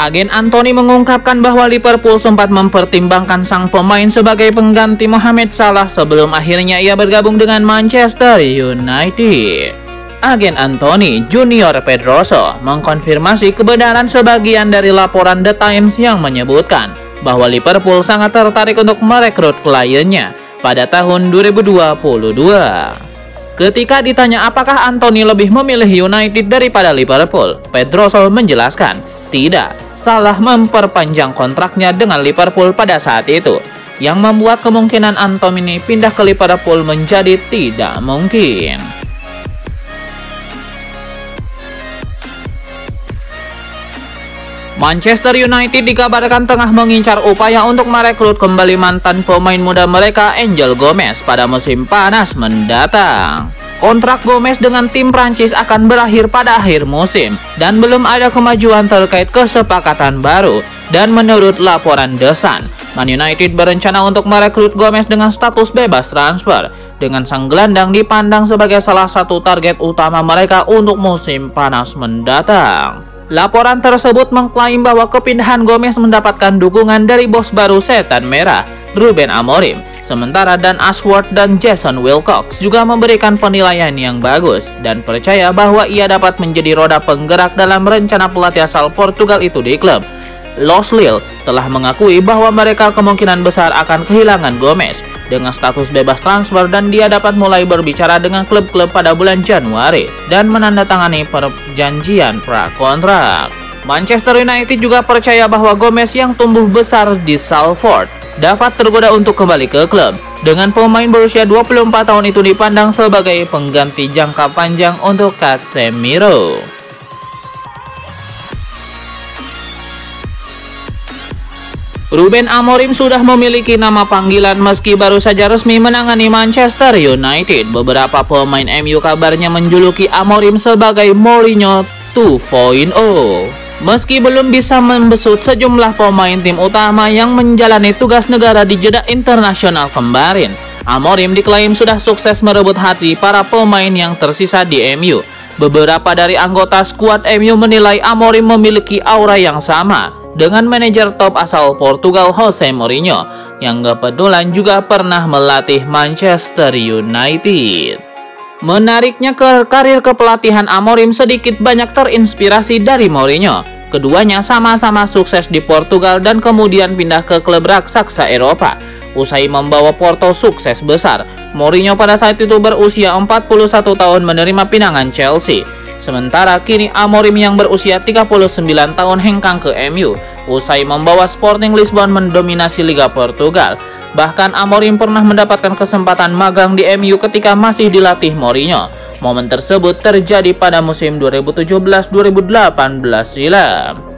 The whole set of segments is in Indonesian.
Agen Anthony mengungkapkan bahwa Liverpool sempat mempertimbangkan sang pemain sebagai pengganti Mohamed Salah sebelum akhirnya ia bergabung dengan Manchester United. Agen Anthony Junior Pedroso mengkonfirmasi kebenaran sebagian dari laporan The Times yang menyebutkan bahwa Liverpool sangat tertarik untuk merekrut kliennya pada tahun 2022. Ketika ditanya apakah Anthony lebih memilih United daripada Liverpool, Pedroso menjelaskan, tidak, Salah memperpanjang kontraknya dengan Liverpool pada saat itu, yang membuat kemungkinan Anthony pindah ke Liverpool menjadi tidak mungkin. Manchester United dikabarkan tengah mengincar upaya untuk merekrut kembali mantan pemain muda mereka Angel Gomez pada musim panas mendatang. Kontrak Gomez dengan tim Prancis akan berakhir pada akhir musim dan belum ada kemajuan terkait kesepakatan baru. Dan menurut laporan The Sun, Man United berencana untuk merekrut Gomez dengan status bebas transfer, dengan sang gelandang dipandang sebagai salah satu target utama mereka untuk musim panas mendatang. Laporan tersebut mengklaim bahwa kepindahan Gomez mendapatkan dukungan dari bos baru Setan Merah, Ruben Amorim. Sementara Dan Ashworth dan Jason Wilcox juga memberikan penilaian yang bagus dan percaya bahwa ia dapat menjadi roda penggerak dalam rencana pelatih asal Portugal itu di klub. Los Lille telah mengakui bahwa mereka kemungkinan besar akan kehilangan Gomez dengan status bebas transfer dan dia dapat mulai berbicara dengan klub-klub pada bulan Januari dan menandatangani perjanjian prakontrak. Manchester United juga percaya bahwa Gomez yang tumbuh besar di Salford dapat tergoda untuk kembali ke klub. Dengan pemain berusia 24 tahun itu dipandang sebagai pengganti jangka panjang untuk Casemiro. Ruben Amorim sudah memiliki nama panggilan meski baru saja resmi menangani Manchester United. Beberapa pemain MU kabarnya menjuluki Amorim sebagai Mourinho 2.0. Meski belum bisa membesut sejumlah pemain tim utama yang menjalani tugas negara di jeda internasional kemarin, Amorim diklaim sudah sukses merebut hati para pemain yang tersisa di MU. Beberapa dari anggota skuad MU menilai Amorim memiliki aura yang sama dengan manajer top asal Portugal Jose Mourinho, yang kebetulan juga pernah melatih Manchester United. Menariknya, karir kepelatihan Amorim sedikit banyak terinspirasi dari Mourinho. Keduanya sama-sama sukses di Portugal dan kemudian pindah ke klub raksasa Eropa. Usai membawa Porto sukses besar, Mourinho pada saat itu berusia 41 tahun menerima pinangan Chelsea. Sementara kini Amorim yang berusia 39 tahun hengkang ke MU. Usai membawa Sporting Lisbon mendominasi Liga Portugal. Bahkan Amorim pernah mendapatkan kesempatan magang di MU ketika masih dilatih Mourinho. Momen tersebut terjadi pada musim 2017-2018 silam.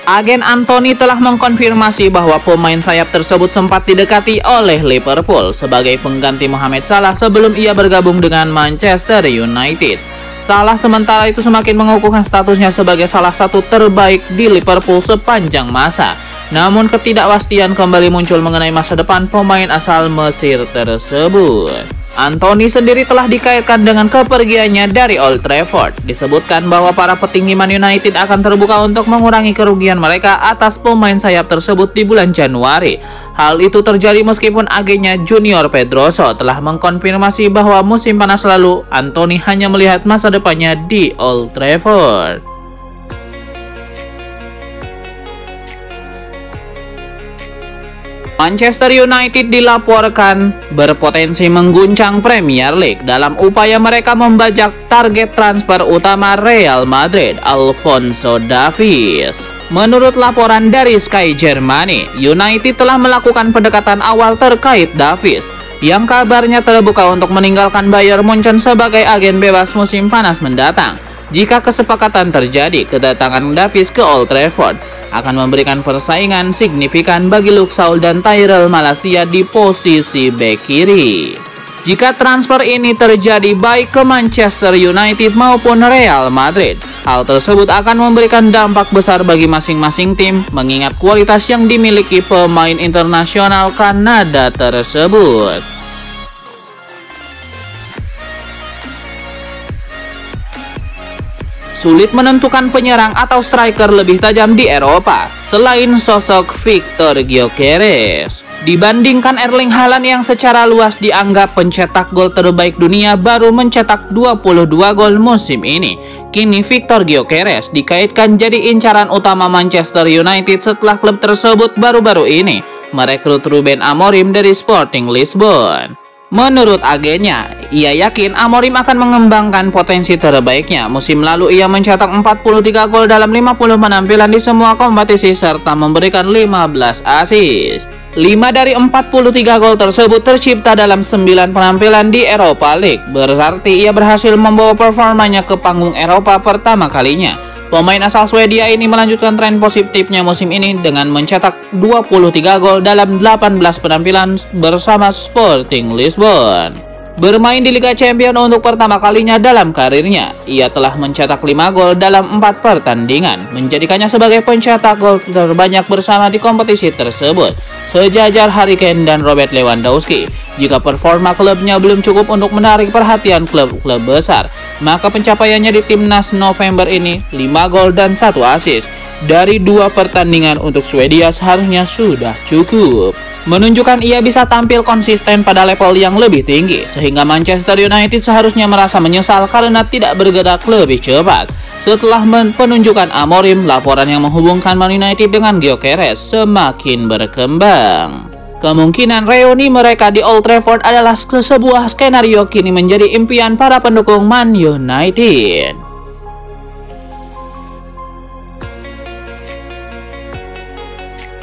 Agen Anthony telah mengkonfirmasi bahwa pemain sayap tersebut sempat didekati oleh Liverpool sebagai pengganti Mohamed Salah sebelum ia bergabung dengan Manchester United. Salah sementara itu semakin mengukuhkan statusnya sebagai salah satu terbaik di Liverpool sepanjang masa. Namun ketidakpastian kembali muncul mengenai masa depan pemain asal Mesir tersebut. Anthony sendiri telah dikaitkan dengan kepergiannya dari Old Trafford. Disebutkan bahwa para petinggi Man United akan terbuka untuk mengurangi kerugian mereka atas pemain sayap tersebut di bulan Januari. Hal itu terjadi meskipun agennya Junior Pedroso telah mengkonfirmasi bahwa musim panas lalu Anthony hanya melihat masa depannya di Old Trafford. Manchester United dilaporkan berpotensi mengguncang Premier League dalam upaya mereka membajak target transfer utama Real Madrid, Alphonso Davies. Menurut laporan dari Sky Germany, United telah melakukan pendekatan awal terkait Davies, yang kabarnya terbuka untuk meninggalkan Bayern Munchen sebagai agen bebas musim panas mendatang. Jika kesepakatan terjadi, kedatangan Davies ke Old Trafford akan memberikan persaingan signifikan bagi Luke Shaw dan Tyrell Malacia di posisi bek kiri. Jika transfer ini terjadi baik ke Manchester United maupun Real Madrid, hal tersebut akan memberikan dampak besar bagi masing-masing tim mengingat kualitas yang dimiliki pemain internasional Kanada tersebut. sulit menentukan penyerang atau striker lebih tajam di Eropa selain sosok Victor Gyökeres. Dibandingkan Erling Haaland yang secara luas dianggap pencetak gol terbaik dunia baru mencetak 22 gol musim ini, kini Victor Gyökeres dikaitkan jadi incaran utama Manchester United setelah klub tersebut baru-baru ini merekrut Ruben Amorim dari Sporting Lisbon. Menurut agennya, ia yakin Amorim akan mengembangkan potensi terbaiknya. Musim lalu ia mencetak 43 gol dalam 50 penampilan di semua kompetisi serta memberikan 15 assist. 5 dari 43 gol tersebut tercipta dalam 9 penampilan di Europa League. Berarti ia berhasil membawa performanya ke panggung Eropa pertama kalinya. Pemain asal Swedia ini melanjutkan tren positifnya musim ini dengan mencetak 23 gol dalam 18 penampilan bersama Sporting Lisbon. Bermain di Liga Champions untuk pertama kalinya dalam karirnya, ia telah mencetak 5 gol dalam 4 pertandingan, menjadikannya sebagai pencetak gol terbanyak bersama di kompetisi tersebut, sejajar Harry Kane dan Robert Lewandowski. Jika performa klubnya belum cukup untuk menarik perhatian klub-klub besar, maka pencapaiannya di timnas November ini 5 gol dan 1 assist dari 2 pertandingan untuk Swedia seharusnya sudah cukup. Menunjukkan ia bisa tampil konsisten pada level yang lebih tinggi, sehingga Manchester United seharusnya merasa menyesal karena tidak bergerak lebih cepat. Setelah penunjukan Amorim, laporan yang menghubungkan Man United dengan Gyökeres semakin berkembang. Kemungkinan reuni mereka di Old Trafford adalah sebuah skenario kini menjadi impian para pendukung Man United.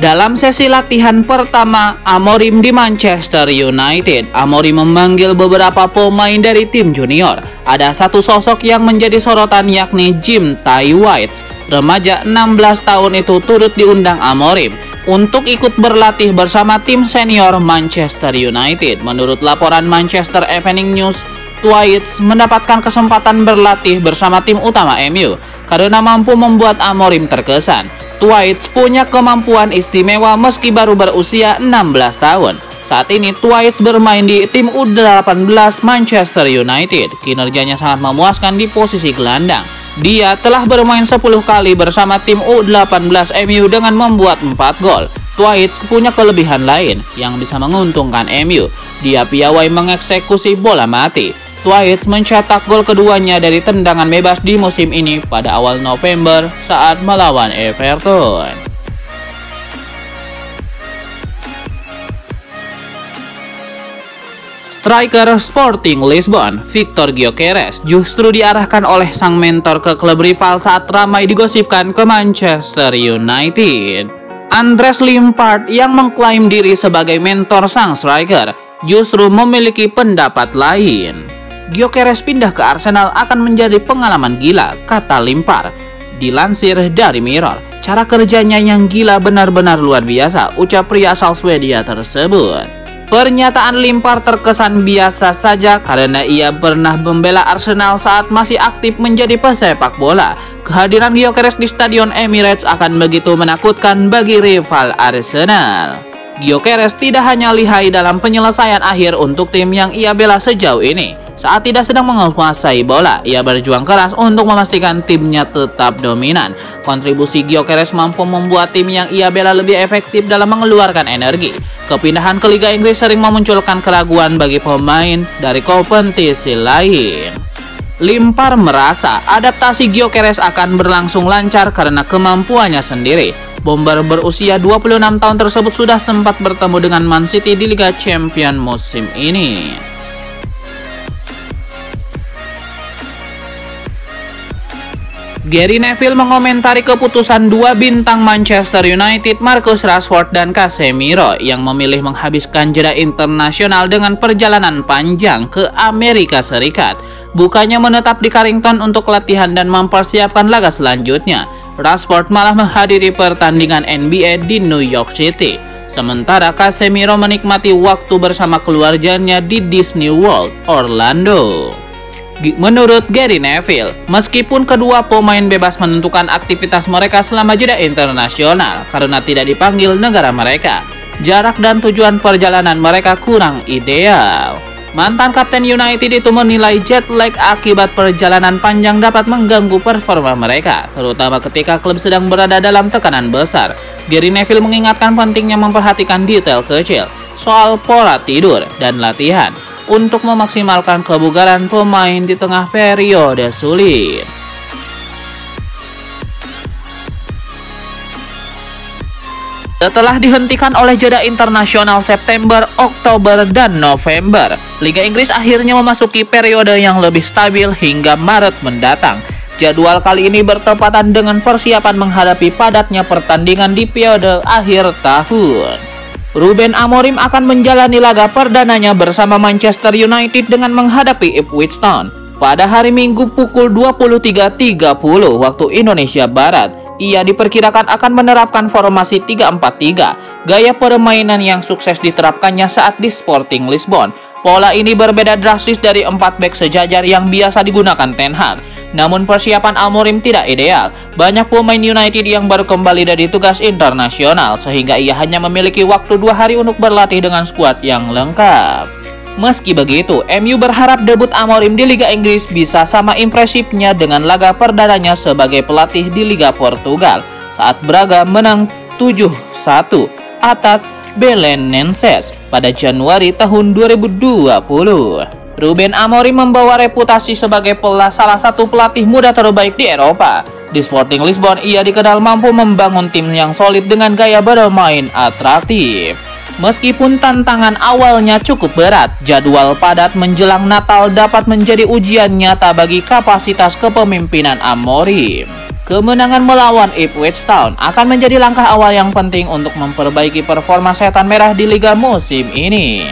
Dalam sesi latihan pertama Amorim di Manchester United, Amorim memanggil beberapa pemain dari tim junior. Ada satu sosok yang menjadi sorotan yakni Jim Tye-White. Remaja 16 tahun itu turut diundang Amorim untuk ikut berlatih bersama tim senior Manchester United. Menurut laporan Manchester Evening News, White mendapatkan kesempatan berlatih bersama tim utama MU karena mampu membuat Amorim terkesan. White punya kemampuan istimewa meski baru berusia 16 tahun. Saat ini White bermain di tim U18 Manchester United. Kinerjanya sangat memuaskan di posisi gelandang. Dia telah bermain 10 kali bersama tim U18 MU dengan membuat 4 gol. White punya kelebihan lain yang bisa menguntungkan MU. Dia piawai mengeksekusi bola mati. White mencetak gol keduanya dari tendangan bebas di musim ini pada awal November saat melawan Everton. Striker Sporting Lisbon, Victor Gyökeres, justru diarahkan oleh sang mentor ke klub rival saat ramai digosipkan ke Manchester United. Andres Limpard yang mengklaim diri sebagai mentor sang striker justru memiliki pendapat lain. Gyökeres pindah ke Arsenal akan menjadi pengalaman gila, kata Limpard. Dilansir dari Mirror, cara kerjanya yang gila benar-benar luar biasa, ucap pria asal Swedia tersebut. Pernyataan Limpard terkesan biasa saja karena ia pernah membela Arsenal saat masih aktif menjadi pesepak bola. Kehadiran Gyökeres di Stadion Emirates akan begitu menakutkan bagi rival Arsenal. Gyökeres tidak hanya lihai dalam penyelesaian akhir untuk tim yang ia bela sejauh ini. Saat tidak sedang menguasai bola, ia berjuang keras untuk memastikan timnya tetap dominan. Kontribusi Gyökeres mampu membuat tim yang ia bela lebih efektif dalam mengeluarkan energi. Kepindahan ke Liga Inggris sering memunculkan keraguan bagi pemain dari kompetisi lain. Limpard merasa adaptasi Gyökeres akan berlangsung lancar karena kemampuannya sendiri. Bomber berusia 26 tahun tersebut sudah sempat bertemu dengan Man City di Liga Champions musim ini. Gary Neville mengomentari keputusan 2 bintang Manchester United, Marcus Rashford dan Casemiro, yang memilih menghabiskan jeda internasional dengan perjalanan panjang ke Amerika Serikat. Bukannya menetap di Carrington untuk latihan dan mempersiapkan laga selanjutnya, Rashford malah menghadiri pertandingan NBA di New York City. Sementara Casemiro menikmati waktu bersama keluarganya di Disney World, Orlando. Menurut Gary Neville, meskipun kedua pemain bebas menentukan aktivitas mereka selama jeda internasional karena tidak dipanggil negara mereka, jarak dan tujuan perjalanan mereka kurang ideal. Mantan Kapten United itu menilai jet lag akibat perjalanan panjang dapat mengganggu performa mereka, terutama ketika klub sedang berada dalam tekanan besar. Gary Neville mengingatkan pentingnya memperhatikan detail kecil soal pola tidur dan latihan untuk memaksimalkan kebugaran pemain di tengah periode sulit. Setelah dihentikan oleh jeda internasional September, Oktober, dan November, Liga Inggris akhirnya memasuki periode yang lebih stabil hingga Maret mendatang. Jadwal kali ini bertepatan dengan persiapan menghadapi padatnya pertandingan di periode akhir tahun. Ruben Amorim akan menjalani laga perdananya bersama Manchester United dengan menghadapi Ipswich Town pada hari Minggu pukul 23.30 waktu Indonesia Barat. Ia diperkirakan akan menerapkan formasi 3-4-3, gaya permainan yang sukses diterapkannya saat di Sporting Lisbon. Pola ini berbeda drastis dari 4 bek sejajar yang biasa digunakan Ten Hag. Namun persiapan Amorim tidak ideal. Banyak pemain United yang baru kembali dari tugas internasional, sehingga ia hanya memiliki waktu 2 hari untuk berlatih dengan skuad yang lengkap. Meski begitu, MU berharap debut Amorim di Liga Inggris bisa sama impresifnya dengan laga perdananya sebagai pelatih di Liga Portugal saat Braga menang 7-1 atas Belenenses pada Januari tahun 2020. Ruben Amorim membawa reputasi sebagai salah satu pelatih muda terbaik di Eropa. Di Sporting Lisbon, ia dikenal mampu membangun tim yang solid dengan gaya bermain atraktif. Meskipun tantangan awalnya cukup berat, jadwal padat menjelang Natal dapat menjadi ujian nyata bagi kapasitas kepemimpinan Amorim. Kemenangan melawan Ipswich Town akan menjadi langkah awal yang penting untuk memperbaiki performa Setan Merah di liga musim ini.